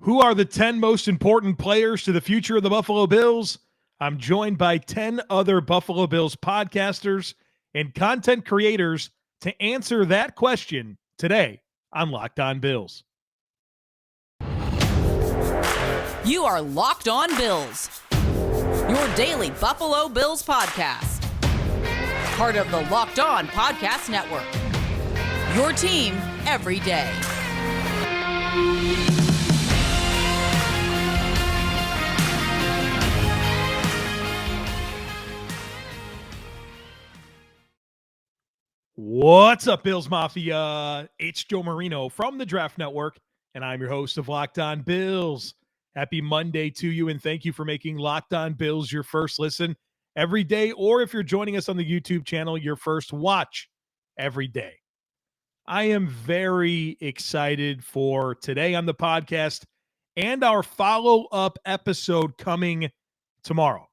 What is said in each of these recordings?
Who are the 10 most important players to the future of the Buffalo Bills? I'm joined by 10 other Buffalo Bills podcasters and content creators to answer that question today on Locked On Bills. You are Locked On Bills, your daily Buffalo Bills podcast. Part of the Locked On Podcast Network, your team every day. What's up, Bills Mafia? It's Joe Marino from the Draft Network, and I'm your host of Locked On Bills. Happy Monday to you, and thank you for making Locked On Bills your first listen every day, or if you're joining us on the YouTube channel, your first watch every day. I am very excited for today on the podcast and our follow-up episode coming tomorrow.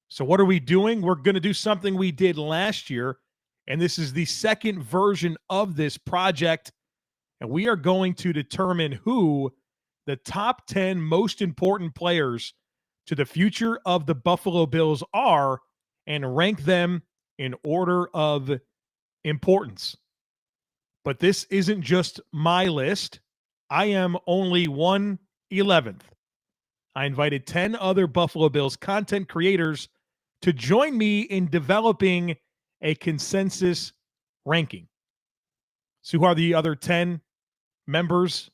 So what are we doing? We're going to do something we did last year, and this is the second version of this project, and we are going to determine who the top 10 most important players to the future of the Buffalo Bills are and rank them in order of importance. But this isn't just my list. I am only 1/11th. I invited 10 other Buffalo Bills content creators to join me in developing a consensus ranking. So who are the other 10 members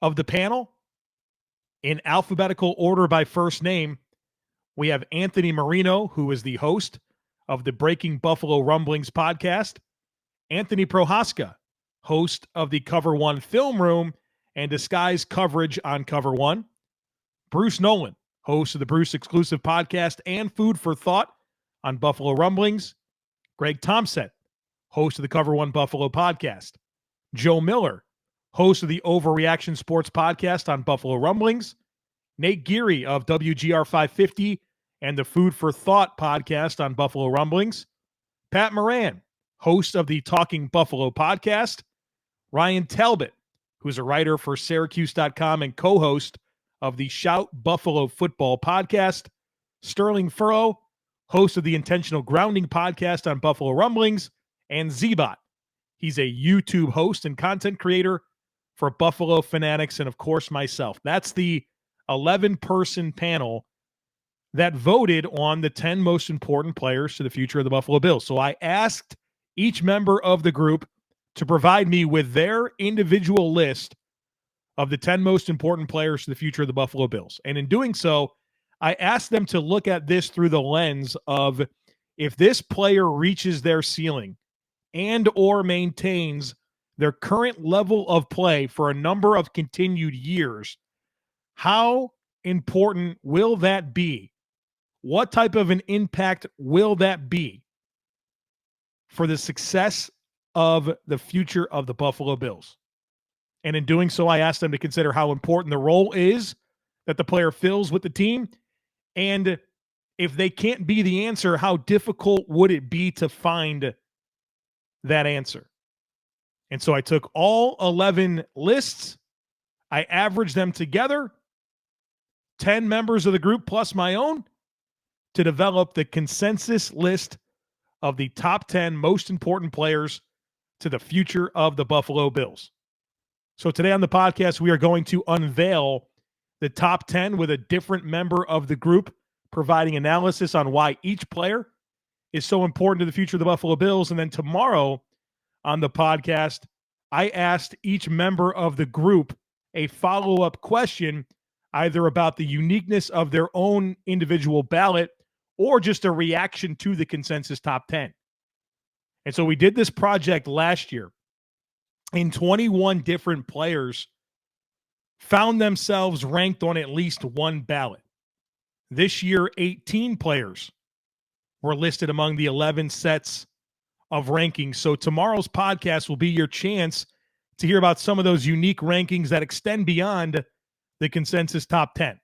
of the panel? In alphabetical order by first name, we have Anthony Marino, who is the host of the Breaking Buffalo Rumblings podcast. Anthony Prohaska, host of the Cover One Film Room and Disguise coverage on Cover One. Bruce Nolan, host of the Bruce Exclusive podcast and Food for Thought on Buffalo Rumblings. Greg Tompsett, host of the Cover One Buffalo podcast. Joe Miller, host of the Overreaction Sports podcast on Buffalo Rumblings. Nate Geary of WGR 550 and the Food for Thought podcast on Buffalo Rumblings. Pat Moran, host of the Talking Buffalo podcast. Ryan Talbot, who's a writer for Syracuse.com and co-host of the Shout Buffalo Football podcast. Sterling Furrow, host of the Intentional Grounding podcast on Buffalo Rumblings. And Zbot, he's a YouTube host and content creator for Buffalo Fanatics and, of course, myself. That's the 11-person panel that voted on the 10 most important players to the future of the Buffalo Bills. So I asked each member of the group to provide me with their individual list of the 10 most important players to the future of the Buffalo Bills. And in doing so, I asked them to look at this through the lens of if this player reaches their ceiling and or maintains their current level of play for a number of continued years, how important will that be? What type of an impact will that be for the success of the future of the Buffalo Bills? And in doing so, I asked them to consider how important the role is that the player fills with the team. And if they can't be the answer, how difficult would it be to find that answer? And so I took all 11 lists, I averaged them together, 10 members of the group plus my own, to develop the consensus list of the top 10 most important players to the future of the Buffalo Bills. So today on the podcast, we are going to unveil the top 10 with a different member of the group, providing analysis on why each player is so important to the future of the Buffalo Bills. And then tomorrow on the podcast, I asked each member of the group a follow-up question, either about the uniqueness of their own individual ballot or just a reaction to the consensus top 10. And so we did this project last year, and 21 different players found themselves ranked on at least one ballot. This year, 18 players were listed among the 11 sets of rankings. So tomorrow's podcast will be your chance to hear about some of those unique rankings that extend beyond the consensus top 10.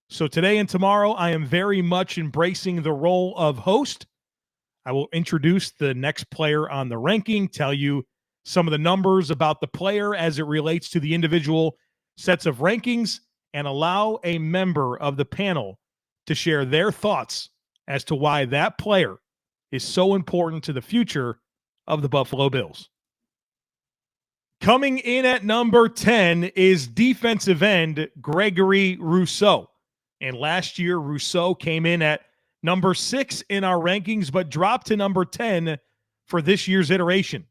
So today and tomorrow, I am very much embracing the role of host. I will introduce the next player on the ranking, tell you some of the numbers about the player as it relates to the individual sets of rankings and allow a member of the panel to share their thoughts as to why that player is so important to the future of the Buffalo Bills. Coming in at number 10 is defensive end Gregory Rousseau. And last year, Rousseau came in at number 6 in our rankings, but dropped to number 10 for this year's iteration.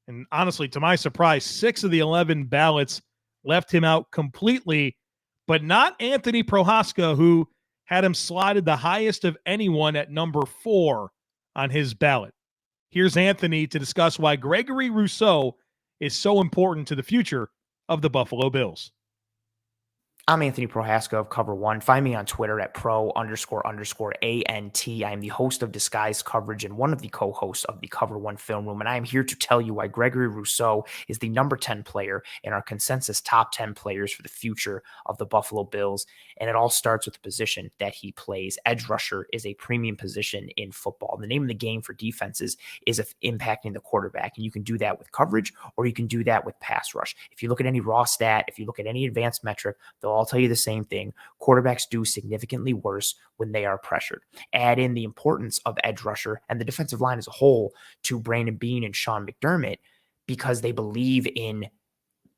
And honestly, to my surprise, 6 of the 11 ballots left him out completely, but not Anthony Prohaska, who had him slotted the highest of anyone at number 4 on his ballot. Here's Anthony to discuss why Gregory Rousseau is so important to the future of the Buffalo Bills. I'm Anthony Prohaska of Cover One. Find me on Twitter at pro__ANT. I am the host of Disguised Coverage and one of the co-hosts of the Cover One Film Room, and I am here to tell you why Gregory Rousseau is the number 10 player in our consensus top 10 players for the future of the Buffalo Bills. And it all starts with the position that he plays. Edge rusher is a premium position in football. The name of the game for defenses is impacting the quarterback, and you can do that with coverage or you can do that with pass rush. If you look at any raw stat, if you look at any advanced metric, they'll all tell you the same thing. Quarterbacks do significantly worse when they are pressured. Add in the importance of edge rusher and the defensive line as a whole to Brandon Beane and Sean McDermott because they believe in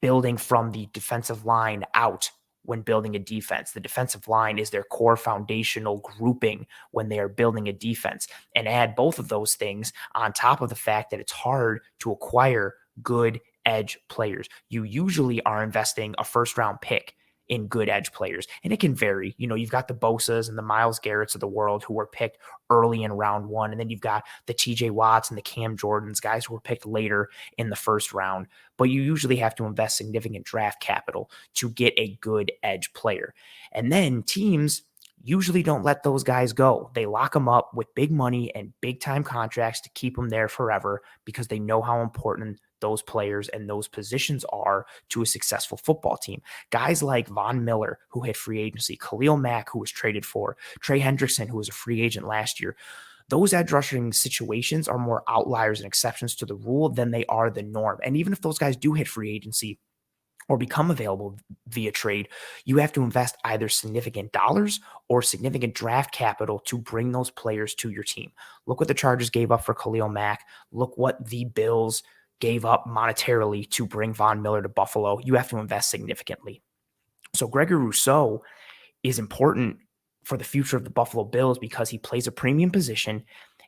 building from the defensive line out when building a defense. The defensive line is their core foundational grouping when they are building a defense. And add both of those things on top of the fact that it's hard to acquire good edge players. You usually are investing a first-round pick in good edge players. And it can vary. You know, you've got the Bosas and the Myles Garretts of the world who were picked early in round 1. And then you've got the TJ Watts and the Cam Jordans, guys who were picked later in the first round. But you usually have to invest significant draft capital to get a good edge player. And then teams usually don't let those guys go. They lock them up with big money and big time contracts to keep them there forever because they know how important those players and those positions are to a successful football team. Guys like Von Miller, who hit free agency, Khalil Mack, who was traded for, Trey Hendrickson, who was a free agent last year. Those edge rushing situations are more outliers and exceptions to the rule than they are the norm. And even if those guys do hit free agency or become available via trade, you have to invest either significant dollars or significant draft capital to bring those players to your team. Look what the Chargers gave up for Khalil Mack. Look what the Bills gave up monetarily to bring Von Miller to Buffalo. You have to invest significantly. So Gregory Rousseau is important for the future of the Buffalo Bills because he plays a premium position.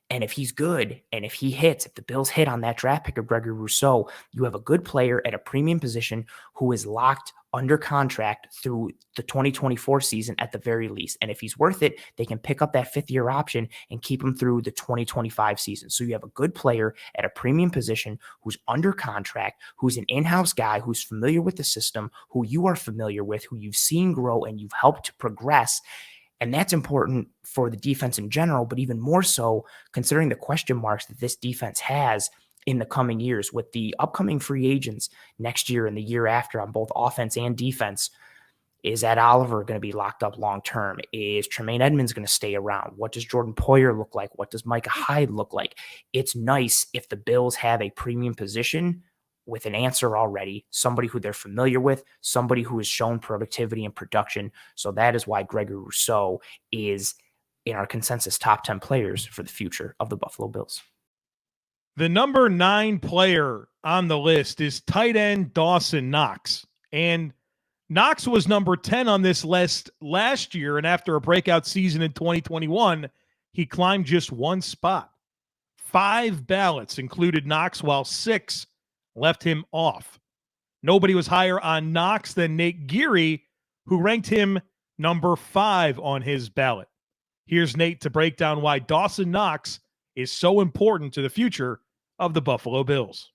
And if he's good, and if he hits, if the Bills hit on that draft pick of Gregory Rousseau, you have a good player at a premium position who is locked under contract through the 2024 season at the very least. And if he's worth it, they can pick up that 5th-year option and keep him through the 2025 season. So you have a good player at a premium position who's under contract, who's an in-house guy, who's familiar with the system, who you are familiar with, who you've seen grow and you've helped to progress. And that's important for the defense in general, but even more so considering the question marks that this defense has in the coming years with the upcoming free agents next year and the year after on both offense and defense. Is Ed Oliver going to be locked up long-term? Is Tremaine Edmonds going to stay around? What does Jordan Poyer look like? What does Micah Hyde look like? It's nice if the Bills have a premium position with an answer already, somebody who they're familiar with, somebody who has shown productivity and production. So that is why Gregory Rousseau is in our consensus top 10 players for the future of the Buffalo Bills. The number 9 player on the list is tight end Dawson Knox. And Knox was number 10 on this list last year, and after a breakout season in 2021, he climbed just 1 spot. 5 ballots included Knox, while 6 left him off. Nobody was higher on Knox than Nate Geary, who ranked him number 5 on his ballot. Here's Nate to break down why Dawson Knox is so important to the future of the Buffalo Bills.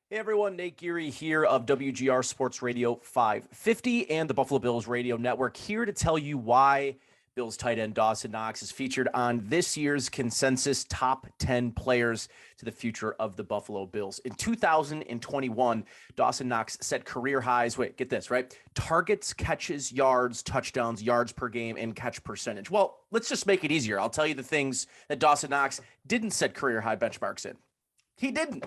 Hey everyone, Nate Geary here of WGR Sports Radio 550 and the Buffalo Bills Radio Network, here to tell you why Bills tight end Dawson Knox is featured on this year's consensus top 10 players to the future of the Buffalo Bills. In 2021, Dawson Knox set career highs. Wait, get this, right? Targets, catches, yards, touchdowns, yards per game, and catch percentage. Well, let's just make it easier. I'll tell you the things that Dawson Knox didn't set career high benchmarks in. He didn't.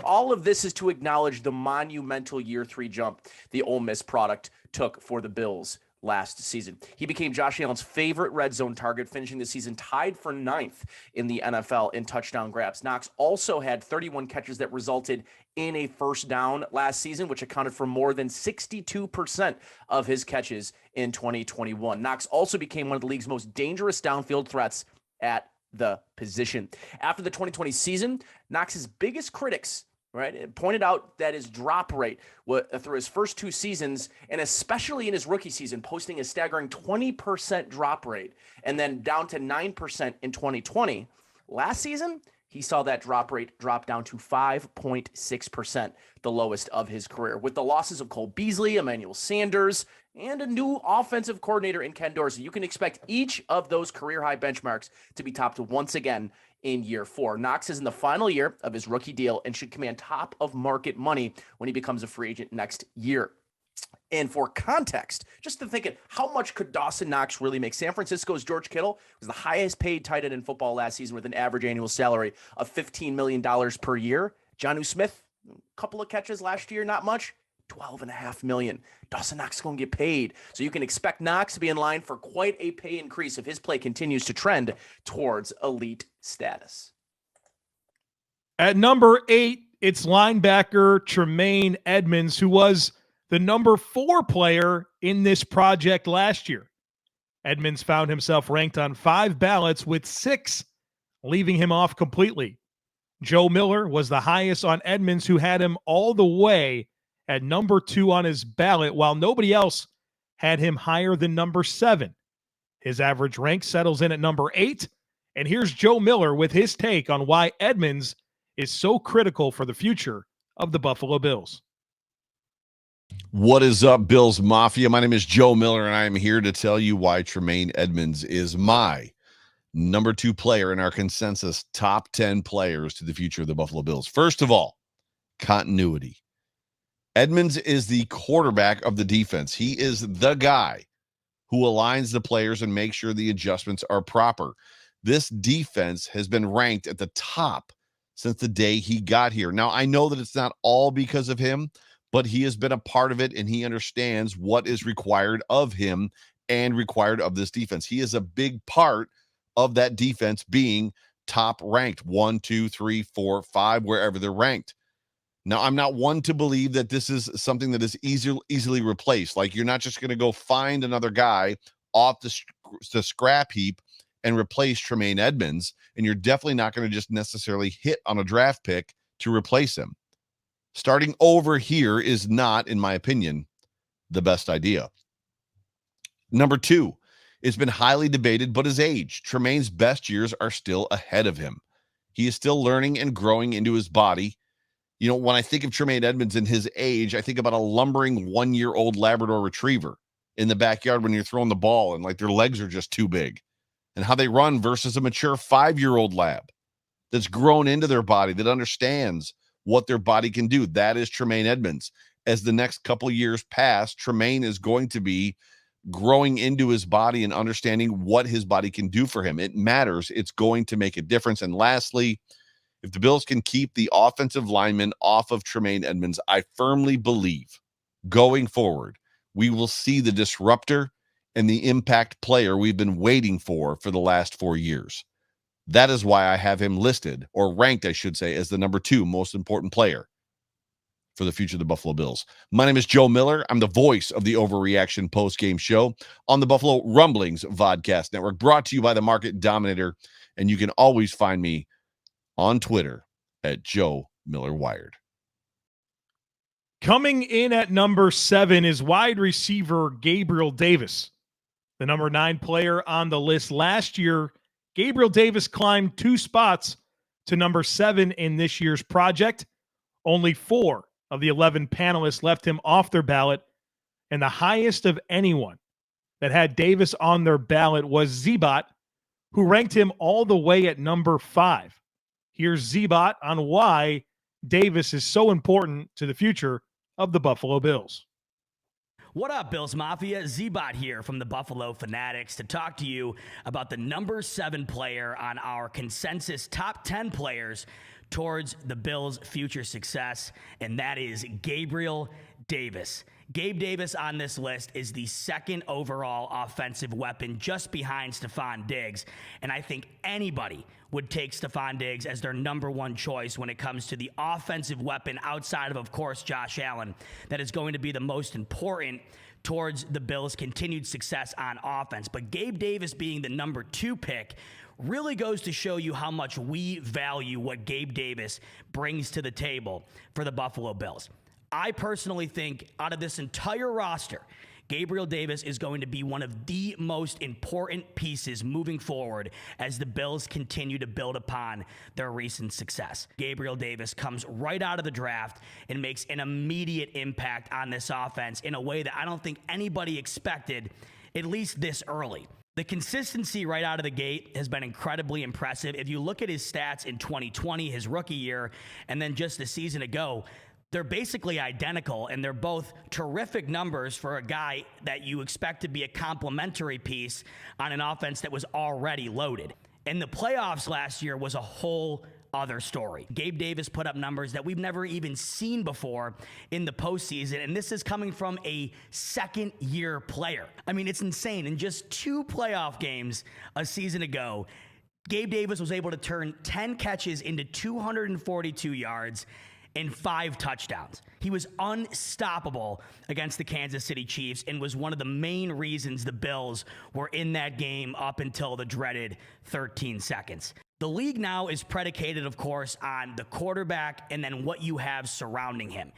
All of this is to acknowledge the monumental year 3 jump the Ole Miss product took for the Bills last season. He became Josh Allen's favorite red zone target, finishing the season tied for 9th in the NFL in touchdown grabs. Knox also had 31 catches that resulted in a first down last season, which accounted for more than 62% of his catches in 2021. Knox also became one of the league's most dangerous downfield threats at the position. After the 2020 season, Knox's biggest critics, right, pointed out that his drop rate through his first 2 seasons, and especially in his rookie season, posting a staggering 20% drop rate, and then down to 9% in 2020. Last season, he saw that drop rate drop down to 5.6%, the lowest of his career. With the losses of Cole Beasley, Emmanuel Sanders, and a new offensive coordinator in Ken Dorsey, you can expect each of those career-high benchmarks to be topped once again in year 4. Knox is in the final year of his rookie deal and should command top-of-market money when he becomes a free agent next year. And for context, just to think of how much could Dawson Knox really make? San Francisco's George Kittle was the highest paid tight end in football last season with an average annual salary of $15 million per year. Jonnu Smith, a couple of catches last year, not much. $12.5 million. Dawson Knox is going to get paid. So you can expect Knox to be in line for quite a pay increase if his play continues to trend towards elite status. At number 8, it's linebacker Tremaine Edmonds, who was the number 4 player in this project last year. Edmonds found himself ranked on 5 ballots with 6 leaving him off completely. Joe Miller was the highest on Edmonds, who had him all the way at number 2 on his ballot, while nobody else had him higher than number 7. His average rank settles in at number 8. And here's Joe Miller with his take on why Edmonds is so critical for the future of the Buffalo Bills. What is up, Bills Mafia? My name is Joe Miller, and I am here to tell you why Tremaine Edmonds is my number 2 player in our consensus top 10 players to the future of the Buffalo Bills. First of all, continuity. Edmonds is the quarterback of the defense. He is the guy who aligns the players and makes sure the adjustments are proper. This defense has been ranked at the top since the day he got here. Now, I know that it's not all because of him, but he has been a part of it, and he understands what is required of him and required of this defense. He is a big part of that defense being top ranked 1, 2, 3, 4, 5, wherever they're ranked. Now, I'm not one to believe that this is something that is easily replaced. Like, you're not just going to go find another guy off the scrap heap and replace Tremaine Edmonds, and you're definitely not going to just necessarily hit on a draft pick to replace him. Starting over here is not, in my opinion, the best idea. Number 2, it's been highly debated, but his age. Tremaine's best years are still ahead of him. He is still learning and growing into his body. You know, when I think of Tremaine Edmonds and his age, I think about a lumbering 1-year-old Labrador retriever in the backyard when you're throwing the ball and like their legs are just too big, and how they run versus a mature 5-year-old lab that's grown into their body, that understands what their body can do. That is Tremaine Edmonds. As the next couple of years pass, Tremaine is going to be growing into his body and understanding what his body can do for him. It matters. It's going to make a difference. And lastly, if the Bills can keep the offensive linemen off of Tremaine Edmonds, I firmly believe going forward, we will see the disruptor and the impact player we've been waiting for the last 4 years. That is why I have him listed, or ranked, I should say, as the number 2 most important player for the future of the Buffalo Bills. My name is Joe Miller. I'm the voice of the Overreaction post-game show on the Buffalo Rumblings Vodcast Network, brought to you by the Market Dominator, and you can always find me on Twitter at Joe Miller Wired. Coming in at number 7 is wide receiver Gabriel Davis, the number 9 player on the list last year. Gabriel Davis climbed 2 spots to number 7 in this year's project. Only 4 of the 11 panelists left him off their ballot, and the highest of anyone that had Davis on their ballot was Zebot, who ranked him all the way at number 5. Here's Zebot on why Davis is so important to the future of the Buffalo Bills. What up, Bills Mafia? Zebot here from the Buffalo Fanatics to talk to you about the number 7 player on our consensus top 10 players towards the Bills' future success, and that is Gabriel Davis. Gabe Davis on this list is the second overall offensive weapon, just behind Stefon Diggs. And I think anybody would take Stefon Diggs as their number one choice when it comes to the offensive weapon outside of course, Josh Allen, that is going to be the most important towards the Bills' continued success on offense. But Gabe Davis being the number 2 pick really goes to show you how much we value what Gabe Davis brings to the table for the Buffalo Bills. I personally think out of this entire roster, Gabriel Davis is going to be one of the most important pieces moving forward as the Bills continue to build upon their recent success. Gabriel Davis comes right out of the draft and makes an immediate impact on this offense in a way that I don't think anybody expected, at least this early. The consistency right out of the gate has been incredibly impressive. If you look at his stats in 2020, his rookie year, and then just the season ago, they're basically identical, and they're both terrific numbers for a guy that you expect to be a complementary piece on an offense that was already loaded. And the playoffs last year was a whole other story. Gabe Davis put up numbers that we've never even seen before in the postseason, and this is coming from a second-year player. I mean, it's insane. In just 2 playoff games a season ago, Gabe Davis was able to turn 10 catches into 242 yards and 5 touchdowns. He was unstoppable against the Kansas City Chiefs and was one of the main reasons the Bills were in that game up until the dreaded 13 seconds. The league now is predicated, of course, on the quarterback and then what you have surrounding him.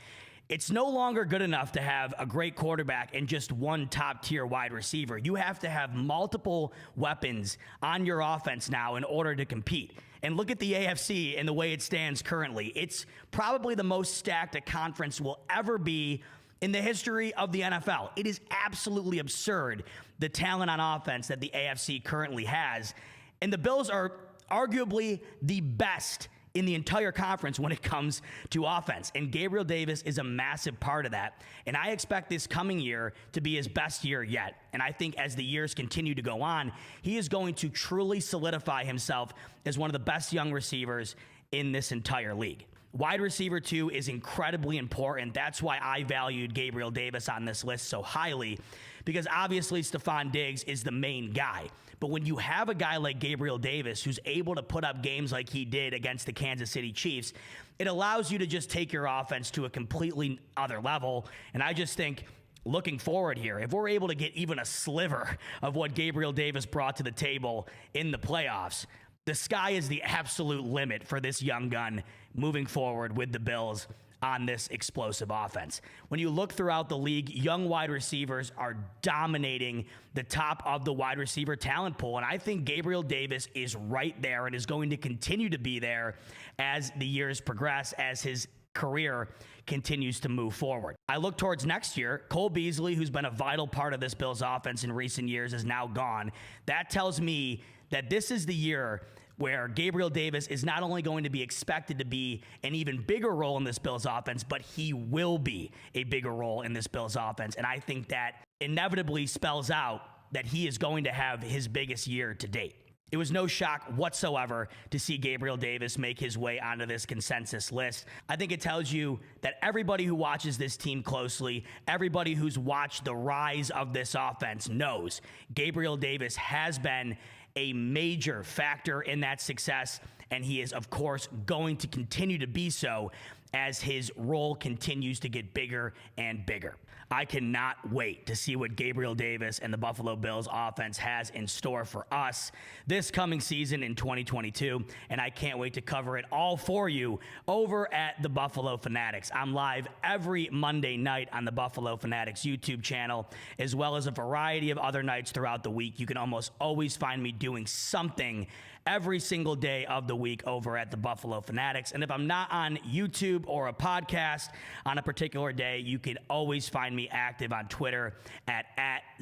It's no longer good enough to have a great quarterback and just one top-tier wide receiver. You have to have multiple weapons on your offense now in order to compete. And look at the AFC and the way it stands currently. It's probably the most stacked a conference will ever be in the history of the NFL. It is absolutely absurd, the talent on offense that the AFC currently has. And the Bills are arguably the best in the entire conference when it comes to offense. And Gabriel Davis is a massive part of that. And I expect this coming year to be his best year yet. And I think as the years continue to go on, he is going to truly solidify himself as one of the best young receivers in this entire league. Wide receiver 2 is incredibly important. That's why I valued Gabriel Davis on this list so highly, because obviously Stefon Diggs is the main guy. But when you have a guy like Gabriel Davis who's able to put up games like he did against the Kansas City Chiefs, it allows you to just take your offense to a completely other level. And I just think, looking forward here, if we're able to get even a sliver of what Gabriel Davis brought to the table in the playoffs, the sky is the absolute limit for this young gun moving forward with the Bills on this explosive offense. When you look throughout the league, young wide receivers are dominating the top of the wide receiver talent pool. And I think Gabriel Davis is right there and is going to continue to be there as the years progress, as his career continues to move forward. I look towards next year. Cole Beasley, who's been a vital part of this Bills offense in recent years, is now gone. That tells me that this is the year where Gabriel Davis is not only going to be expected to be an even bigger role in this Bills offense, but he will be a bigger role in this Bills offense. And I think that inevitably spells out that he is going to have his biggest year to date. It was no shock whatsoever to see Gabriel Davis make his way onto this consensus list. I think it tells you that everybody who watches this team closely, everybody who's watched the rise of this offense knows Gabriel Davis has been a major factor in that success, and he is, of course, going to continue to be so as his role continues to get bigger and bigger. I cannot wait to see what Gabriel Davis and the Buffalo Bills offense has in store for us this coming season in 2022, and I can't wait to cover it all for you over at the Buffalo Fanatics. I'm live every Monday night on the Buffalo Fanatics YouTube channel, as well as a variety of other nights throughout the week. You can almost always find me doing something every single day of the week over at the Buffalo Fanatics. And if I'm not on YouTube or a podcast on a particular day, you can always find me active on Twitter at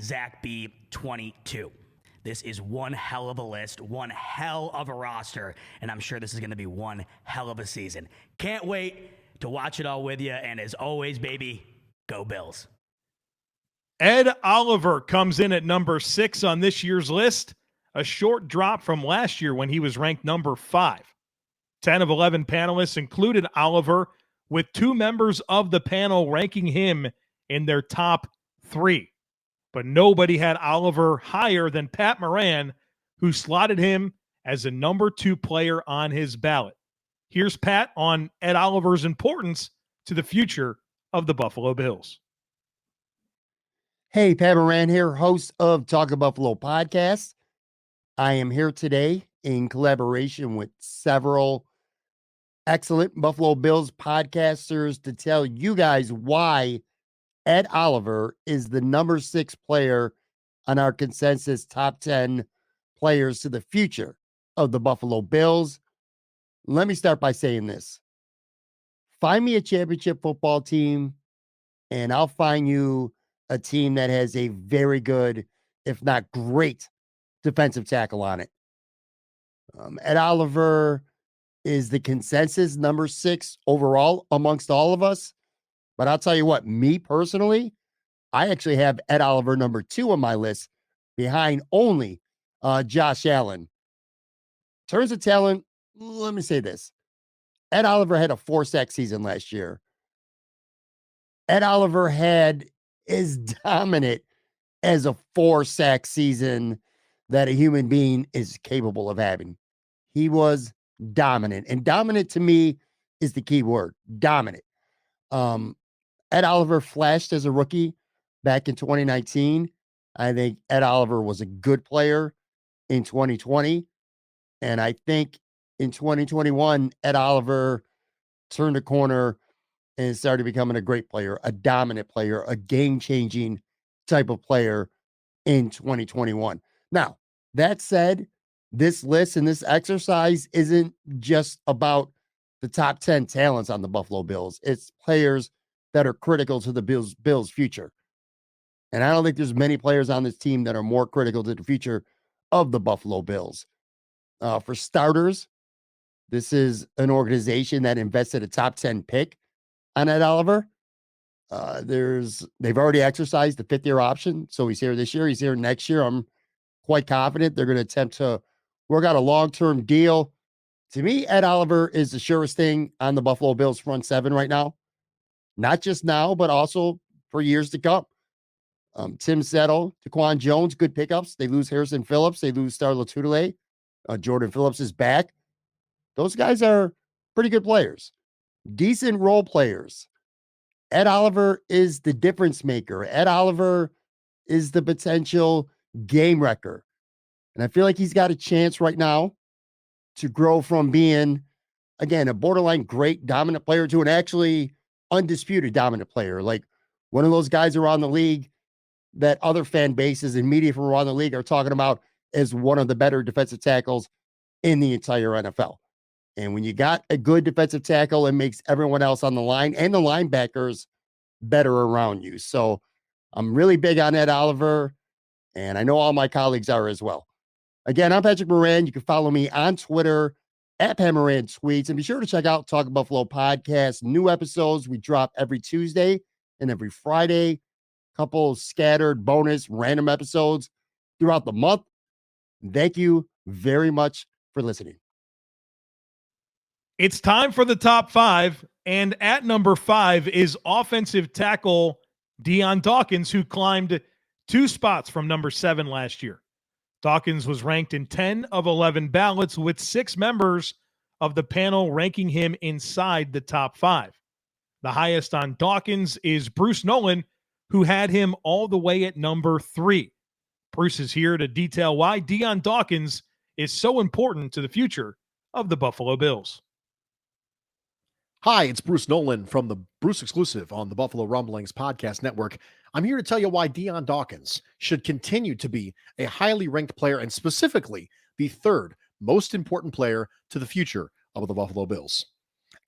ZachB22. This is one hell of a list, one hell of a roster, and I'm sure this is going to be one hell of a season. Can't wait to watch it all with you, and as always, baby, go Bills. Ed Oliver comes in at number 6 on this year's list, a short drop from last year when he was ranked number 5. 10 of 11 panelists included Oliver, with 2 members of the panel ranking him in their top 3. But nobody had Oliver higher than Pat Moran, who slotted him as a number 2 player on his ballot. Here's Pat on Ed Oliver's importance to the future of the Buffalo Bills. Hey, Pat Moran here, host of Talk of Buffalo podcast. I am here today in collaboration with several excellent Buffalo Bills podcasters to tell you guys why Ed Oliver is the number 6 player on our consensus top 10 players to the future of the Buffalo Bills. Let me start by saying this. Find me a championship football team, and I'll find you a team that has a very good, if not great, defensive tackle on it. Ed Oliver is the consensus number 6 overall amongst all of us. But I'll tell you what, me personally, I actually have Ed Oliver number 2 on my list, behind only Josh Allen. In terms of talent, let me say this. Ed Oliver had a 4-sack season last year. Ed Oliver had as dominant as a 4-sack season that a human being is capable of having. He was dominant. And dominant to me is the key word. Dominant. Ed Oliver flashed as a rookie back in 2019. I think Ed Oliver was a good player in 2020. And I think in 2021, Ed Oliver turned a corner and started becoming a great player, a dominant player, a game-changing type of player in 2021. Now, that said, this list and this exercise isn't just about the top 10 talents on the Buffalo Bills. It's players that are critical to the Bills' future. And I don't think there's many players on this team that are more critical to the future of the Buffalo Bills. For starters, this is an organization that invested a top 10 pick on Ed Oliver. They've already exercised the 5th-year option. So he's here this year. He's here next year. I'm quite confident they're going to attempt to work out a long-term deal. To me, Ed Oliver is the surest thing on the Buffalo Bills front 7 right now. Not just now, but also for years to come. Tim Settle, Daquan Jones, good pickups. They lose Harrison Phillips. They lose Star Lotulelei. Jordan Phillips is back. Those guys are pretty good players. Decent role players. Ed Oliver is the difference maker. Ed Oliver is the potential game wrecker. And I feel like he's got a chance right now to grow from being, again, a borderline great dominant player to an actually undisputed dominant player. Like one of those guys around the league that other fan bases and media from around the league are talking about as one of the better defensive tackles in the entire NFL. And when you got a good defensive tackle, it makes everyone else on the line and the linebackers better around you. So I'm really big on Ed Oliver, and I know all my colleagues are as well. Again, I'm Patrick Moran. You can follow me on Twitter at Pat Moran Tweets, and be sure to check out Talk Buffalo podcast. New episodes we drop every Tuesday and every Friday. Couple scattered bonus random episodes throughout the month. Thank you very much for listening. It's time for the top 5, and at number 5 is offensive tackle Dion Dawkins, who climbed 2 spots from number 7 last year. Dawkins was ranked in 10 of 11 ballots, with 6 members of the panel ranking him inside the top 5. The highest on Dawkins is Bruce Nolan, who had him all the way at number 3. Bruce is here to detail why Dion Dawkins is so important to the future of the Buffalo Bills. Hi, it's Bruce Nolan from the Bruce Exclusive on the Buffalo Rumblings podcast network. I'm here to tell you why Dion Dawkins should continue to be a highly ranked player, and specifically the 3rd most important player to the future of the Buffalo Bills.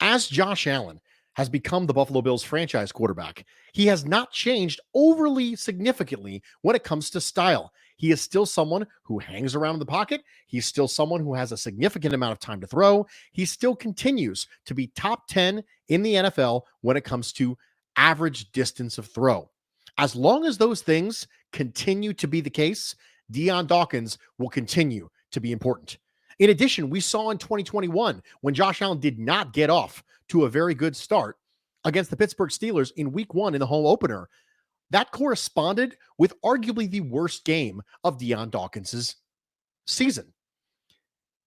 As Josh Allen has become the Buffalo Bills franchise quarterback, he has not changed overly significantly when it comes to style. He is still someone who hangs around in the pocket. He's still someone who has a significant amount of time to throw. He still continues to be top 10 in the NFL when it comes to average distance of throw. As long as those things continue to be the case, Dion Dawkins will continue to be important. In addition, we saw in 2021 when Josh Allen did not get off to a very good start against the Pittsburgh Steelers in week 1 in the home opener, that corresponded with arguably the worst game of Dion Dawkins's season.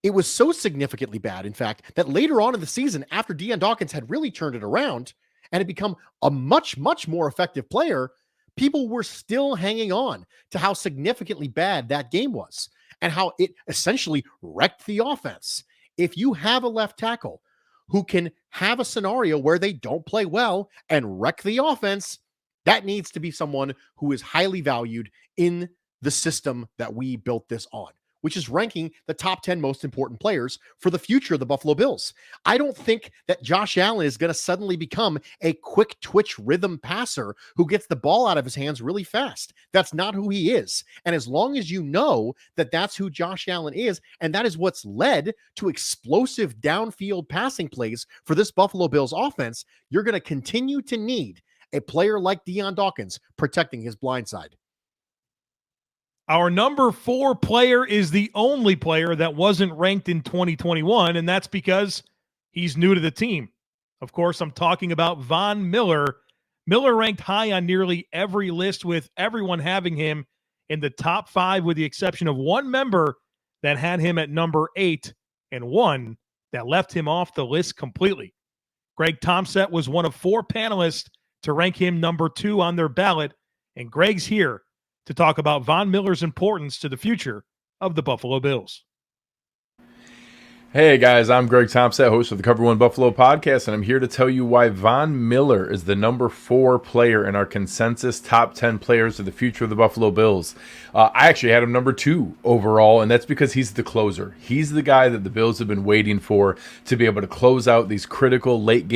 It was so significantly bad, in fact, that later on in the season, after Dion Dawkins had really turned it around and had become a much, much more effective player, people were still hanging on to how significantly bad that game was and how it essentially wrecked the offense. If you have a left tackle who can have a scenario where they don't play well and wreck the offense, that needs to be someone who is highly valued in the system that we built this on, which is ranking the top 10 most important players for the future of the Buffalo Bills. I don't think that Josh Allen is going to suddenly become a quick twitch rhythm passer who gets the ball out of his hands really fast. That's not who he is. And as long as you know that that's who Josh Allen is, and that is what's led to explosive downfield passing plays for this Buffalo Bills offense, you're going to continue to need a player like Dion Dawkins protecting his blind side. Our number 4 player is the only player that wasn't ranked in 2021, and that's because he's new to the team. Of course, I'm talking about Von Miller. Miller ranked high on nearly every list, with everyone having him in the top 5, with the exception of one member that had him at number 8 and one that left him off the list completely. Greg Tompsett was one of 4 panelists to rank him number 2 on their ballot, and Greg's here to talk about Von Miller's importance to the future of the Buffalo Bills. Hey guys, I'm Greg Tompsett, host of the Cover One Buffalo podcast, and I'm here to tell you why Von Miller is the number 4 player in our consensus top 10 players of the future of the Buffalo Bills. I actually had him number 2 overall, and that's because he's the closer. He's the guy that the Bills have been waiting for to be able to close out these critical late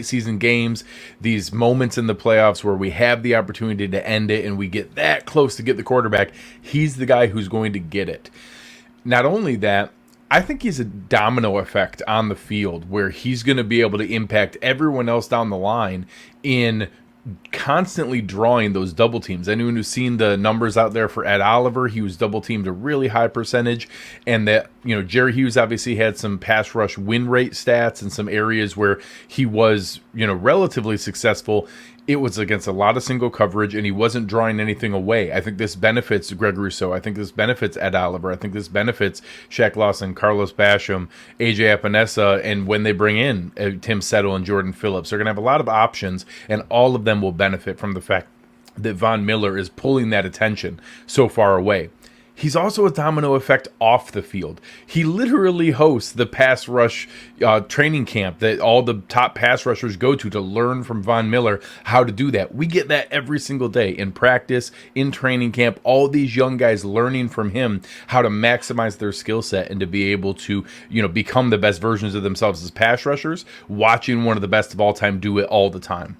season games, these moments in the playoffs where we have the opportunity to end it and we get that close to get the quarterback. He's the guy who's going to get it. Not only that, I think he's a domino effect on the field where he's going to be able to impact everyone else down the line in constantly drawing those double teams. Anyone who's seen the numbers out there for Ed Oliver, he was double teamed a really high percentage, and that, Jerry Hughes obviously had some pass rush win rate stats in some areas where he was, relatively successful. It was against a lot of single coverage, and he wasn't drawing anything away. I think this benefits Gregory Rousseau. I think this benefits Ed Oliver. I think this benefits Shaq Lawson, Carlos Basham, AJ Epinesa, and when they bring in Tim Settle and Jordan Phillips, they're going to have a lot of options, and all of them will benefit from the fact that Von Miller is pulling that attention so far away. He's also a domino effect off the field. He literally hosts the pass rush training camp that all the top pass rushers go to learn from Von Miller how to do that. We get that every single day in practice, in training camp, all these young guys learning from him how to maximize their skill set and to be able to, become the best versions of themselves as pass rushers, watching one of the best of all time do it all the time.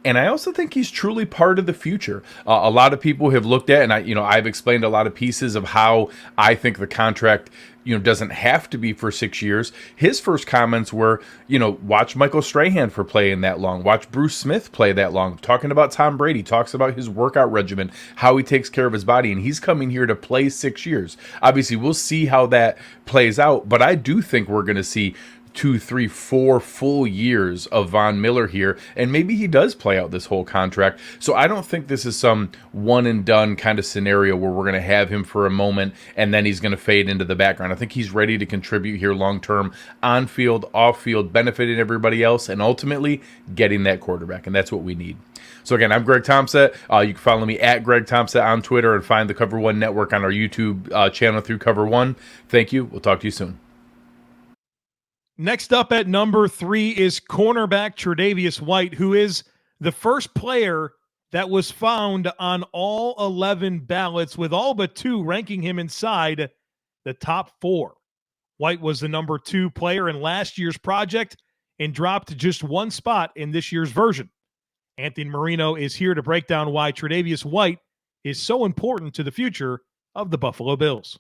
And I also think he's truly part of the future. A lot of people have looked at, and I've explained a lot of pieces of how I think the contract, doesn't have to be for 6 years. His first comments were, watch Michael Strahan for playing that long. Watch Bruce Smith play that long. Talking about Tom Brady, talks about his workout regimen, how he takes care of his body, and he's coming here to play 6 years. Obviously, we'll see how that plays out, but I do think we're going to see 2, 3, 4 full years of Von Miller here, and maybe he does play out this whole contract. So I don't think this is some one and done kind of scenario where we're going to have him for a moment and then he's going to fade into the background. I think he's ready to contribute here long term, on field, off field, benefiting everybody else, and ultimately getting that quarterback, and that's what we need. So again, I'm Greg Tompsett. You can follow me at Greg Tompsett on Twitter and find the Cover One Network on our YouTube channel through Cover One. Thank you. We'll talk to you soon. Next up at number 3 is cornerback Tre'Davious White, who is the first player that was found on all 11 ballots, with all but 2 ranking him inside the top 4. White was the number 2 player in last year's project and dropped just 1 spot in this year's version. Anthony Marino is here to break down why Tre'Davious White is so important to the future of the Buffalo Bills.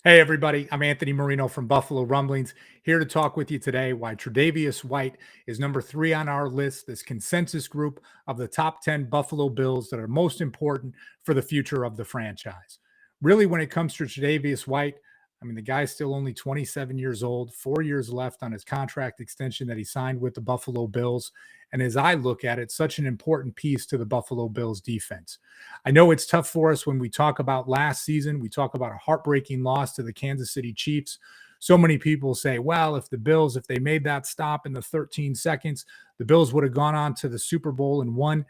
Hey everybody, I'm Anthony Marino from Buffalo Rumblings, here to talk with you today why Tre'Davious White is number 3 on our list, this consensus group of the top 10 Buffalo Bills that are most important for the future of the franchise. really, when it comes to Tre'Davious White, I mean, the guy's still only 27 years old, 4 years left on his contract extension that he signed with the Buffalo Bills. And as I look at it, such an important piece to the Buffalo Bills defense. I know it's tough for us when we talk about last season. We talk about a heartbreaking loss to the Kansas City Chiefs. So many people say, well, if they made that stop in the 13 seconds, the Bills would have gone on to the Super Bowl and won.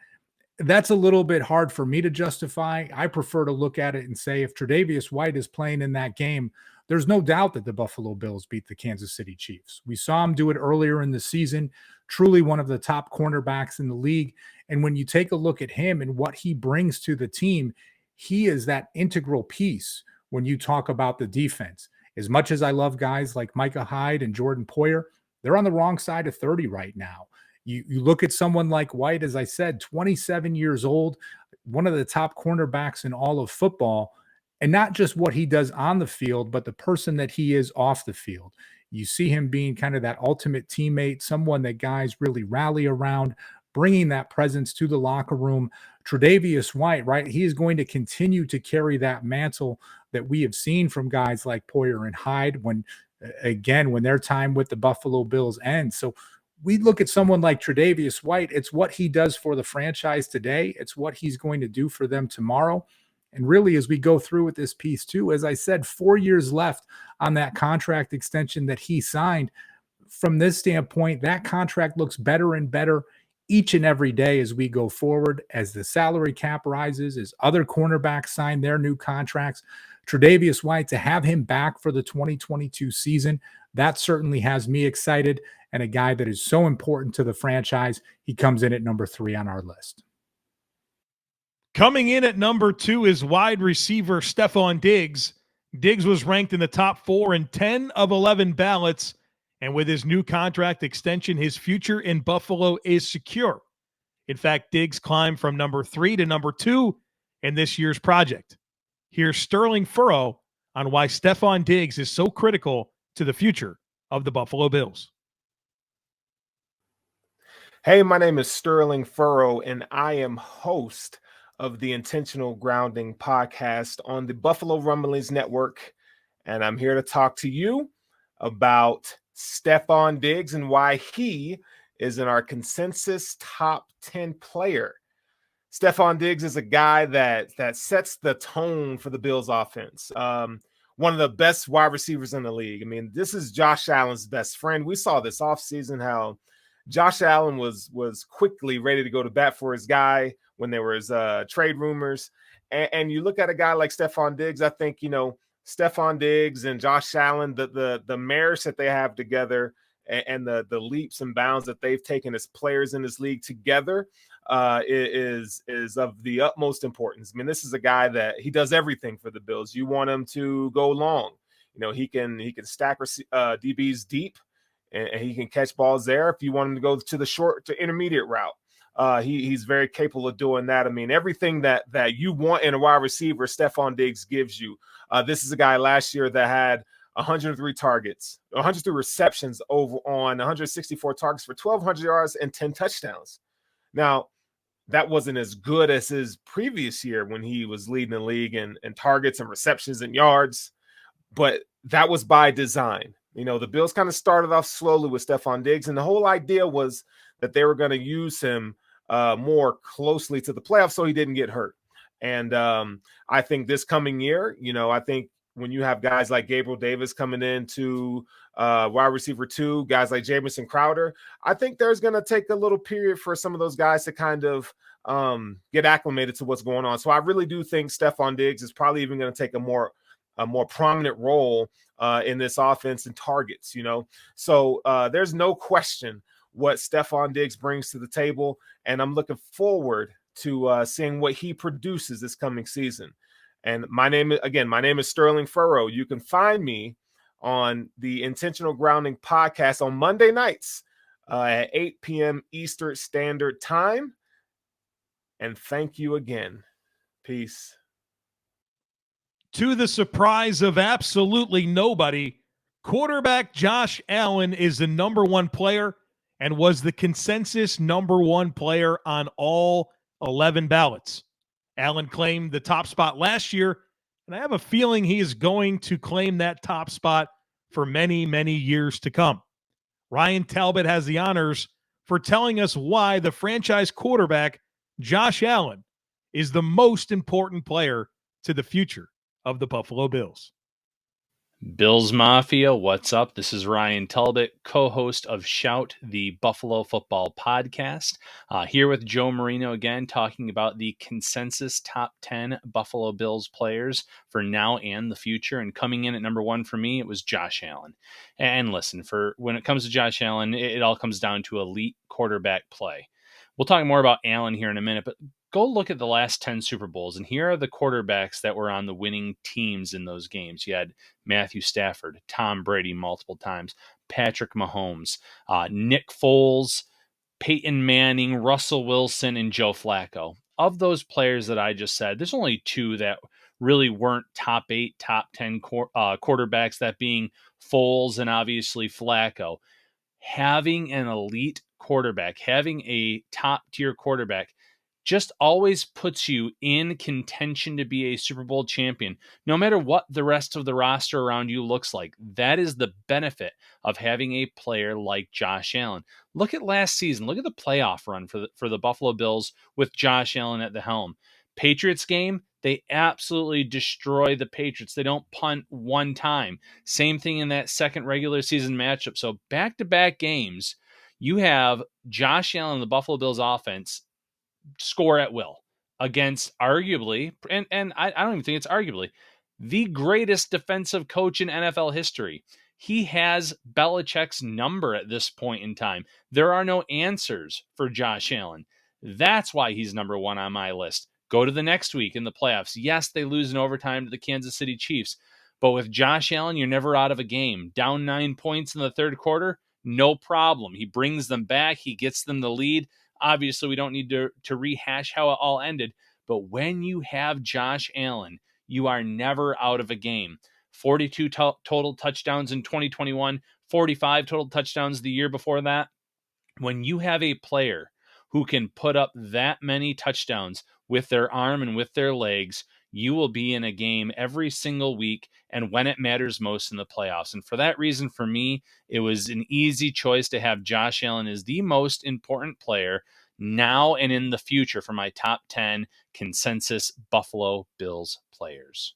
That's a little bit hard for me to justify. I prefer to look at it and say, if Tre'Davious White is playing in that game, there's no doubt that the Buffalo Bills beat the Kansas City Chiefs. We saw him do it earlier in the season, truly one of the top cornerbacks in the league. And when you take a look at him and what he brings to the team, he is that integral piece when you talk about the defense. As much as I love guys like Micah Hyde and Jordan Poyer, they're on the wrong side of 30 right now. You look at someone like White, as I said, 27 years old, one of the top cornerbacks in all of football, and not just what he does on the field, but the person that he is off the field. You see him being kind of that ultimate teammate, someone that guys really rally around, bringing that presence to the locker room. Tre'Davious White, right? He is going to continue to carry that mantle that we have seen from guys like Poyer and Hyde when their time with the Buffalo Bills ends. So we look at someone like Tre'Davious White, it's what he does for the franchise today. It's what he's going to do for them tomorrow. And really, as we go through with this piece too, as I said, 4 years left on that contract extension that he signed. From this standpoint, that contract looks better and better each and every day as we go forward, as the salary cap rises, as other cornerbacks sign their new contracts. Tre'Davious White, to have him back for the 2022 season, that certainly has me excited, and a guy that is so important to the franchise. He comes in at number 3 on our list. Coming in at number 2 is wide receiver Stefon Diggs. Diggs was ranked in the top 4 in 10 of 11 ballots, and with his new contract extension, his future in Buffalo is secure. In fact, Diggs climbed from number 3 to number 2 in this year's project. Here's Sterling Furrow on why Stefon Diggs is so critical to the future of the Buffalo Bills. Hey, my name is Sterling Furrow, and I am host of the Intentional Grounding podcast on the Buffalo Rumblings Network. And I'm here to talk to you about Stefon Diggs and why he is in our consensus top 10 player. Stefon Diggs is a guy that sets the tone for the Bills offense. One of the best wide receivers in the league. I mean, this is Josh Allen's best friend. We saw this offseason how Josh Allen was quickly ready to go to bat for his guy when there was trade rumors. And you look at a guy like Stefon Diggs, I think, Stefon Diggs and Josh Allen, the marriage that they have together and the leaps and bounds that they've taken as players in this league together is of the utmost importance. I mean, this is a guy that he does everything for the Bills. You want him to go long. He can stack DBs deep, and he can catch balls there. If you want him to go to the short to intermediate route, he's very capable of doing that. I mean, everything that you want in a wide receiver, Stefon Diggs gives you. This is a guy last year that had 103 targets, 103 receptions over on 164 targets for 1,200 yards and 10 touchdowns. Now, that wasn't as good as his previous year when he was leading the league in targets and receptions and yards, but that was by design. The Bills kind of started off slowly with Stefon Diggs, and the whole idea was that they were going to use him more closely to the playoffs so he didn't get hurt. And I think this coming year, I think when you have guys like Gabriel Davis coming into wide receiver 2, guys like Jamison Crowder, I think there's going to take a little period for some of those guys to kind of get acclimated to what's going on. So I really do think Stefon Diggs is probably even going to take a more prominent role in this offense and targets, So there's no question what Stefon Diggs brings to the table, and I'm looking forward to seeing what he produces this coming season. And my name is Sterling Furrow. You can find me on the Intentional Grounding podcast on Monday nights at 8 p.m. Eastern Standard Time. And thank you again. Peace. To the surprise of absolutely nobody, quarterback Josh Allen is the number 1 player and was the consensus number 1 player on all 11 ballots. Allen claimed the top spot last year And I have a feeling he is going to claim that top spot for many, many years to come. Ryan Talbot has the honors for telling us why the franchise quarterback, Josh Allen, is the most important player to the future of the Buffalo Bills. Bills Mafia, what's up? This is Ryan Talbot, co-host of Shout, the Buffalo Football Podcast. Here with Joe Marino again, talking about the consensus top 10 Buffalo Bills players for now and the future. And coming in at number 1 for me, it was Josh Allen. And listen, for when it comes to Josh Allen, it all comes down to elite quarterback play. We'll talk more about Allen here in a minute, but go look at the last 10 Super Bowls, and here are the quarterbacks that were on the winning teams in those games. You had Matthew Stafford, Tom Brady multiple times, Patrick Mahomes, Nick Foles, Peyton Manning, Russell Wilson, and Joe Flacco. Of those players that I just said, there's only 2 that really weren't top 8, top 10 quarterbacks, that being Foles and obviously Flacco. Having an elite quarterback, having a top-tier quarterback, just always puts you in contention to be a Super Bowl champion, no matter what the rest of the roster around you looks like. That is the benefit of having a player like Josh Allen. Look at last season. Look at the playoff run for the Buffalo Bills with Josh Allen at the helm. Patriots game, they absolutely destroy the Patriots. They don't punt one time. Same thing in that second regular season matchup. So back-to-back games, you have Josh Allen, the Buffalo Bills offense, score at will against arguably, and I don't even think it's arguably, the greatest defensive coach in NFL history. He has Belichick's number at this point in time. There are no answers for Josh Allen. That's why he's number 1 on my list. Go to the next week in the playoffs. Yes, they lose in overtime to the Kansas City Chiefs, but with Josh Allen, you're never out of a game. Down 9 points in the third quarter, no problem. He brings them back. He gets them the lead. Obviously, we don't need to rehash how it all ended, but when you have Josh Allen, you are never out of a game. 42 total touchdowns in 2021, 45 total touchdowns the year before that. When you have a player who can put up that many touchdowns with their arm and with their legs, you will be in a game every single week and when it matters most in the playoffs. And for that reason, for me, it was an easy choice to have Josh Allen as the most important player now and in the future for my top 10 consensus Buffalo Bills players.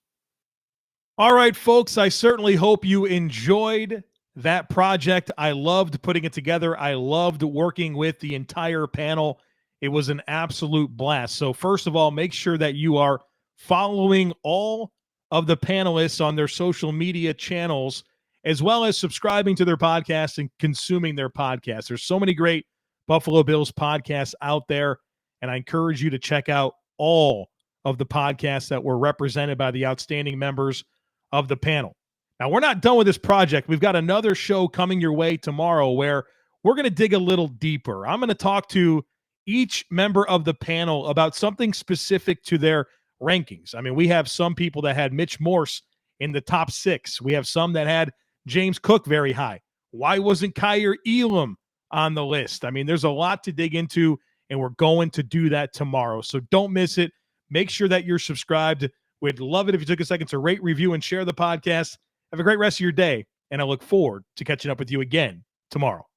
All right, folks, I certainly hope you enjoyed that project. I loved putting it together. I loved working with the entire panel. It was an absolute blast. So first of all, make sure that you are following all of the panelists on their social media channels, as well as subscribing to their podcasts and consuming their podcasts. There's so many great Buffalo Bills podcasts out there, and I encourage you to check out all of the podcasts that were represented by the outstanding members of the panel. Now, we're not done with this project. We've got another show coming your way tomorrow where we're going to dig a little deeper. I'm going to talk to each member of the panel about something specific to their rankings. I mean, we have some people that had Mitch Morse in the top 6. We have some that had James Cook very high. Why wasn't Kyer Elam on the list? I mean, there's a lot to dig into, and we're going to do that tomorrow. So don't miss it. Make sure that you're subscribed. We'd love it if you took a second to rate, review, and share the podcast. Have a great rest of your day, and I look forward to catching up with you again tomorrow.